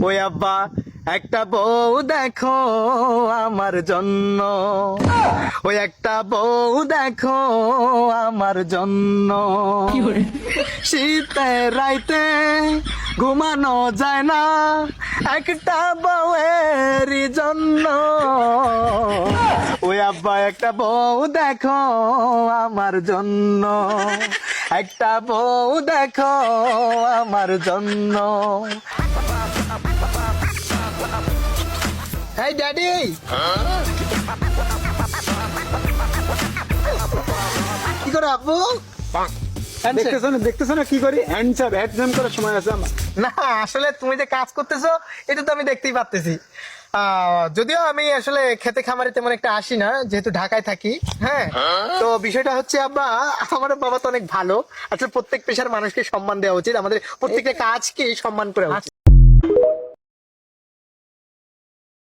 ওই আব্বা একটা বউ দেখো আমার জন্য, ওই একটা বউ দেখো আমার জন্য। শীতের রাইতে ঘুমানো যায় না একটা বউয়েরই জন্য। ওই আব্বা একটা বউ দেখো আমার জন্য, একটা বউ দেখো আমার জন্য। এই ড্যাডি, কি করে আপু? দেখতেছো না কি করি? হ্যান্ডসাম করার সময় আছে আমার। না আসলে তুমি যে কাজ করতেছো এটা তো আমি দেখতেই পারতেছি। যদিও আমি আসলে খেতে খামারে তেমন একটা আসি না, যেহেতু ঢাকায় থাকি। হ্যাঁ, তো বিষয়টা হচ্ছে আব্বা, আমার বাবা তো অনেক ভালো। আসলে প্রত্যেক পেশার মানুষকে সম্মান দেওয়া উচিত, আমাদের প্রত্যেকটা কাজকে সম্মান করা উচিত।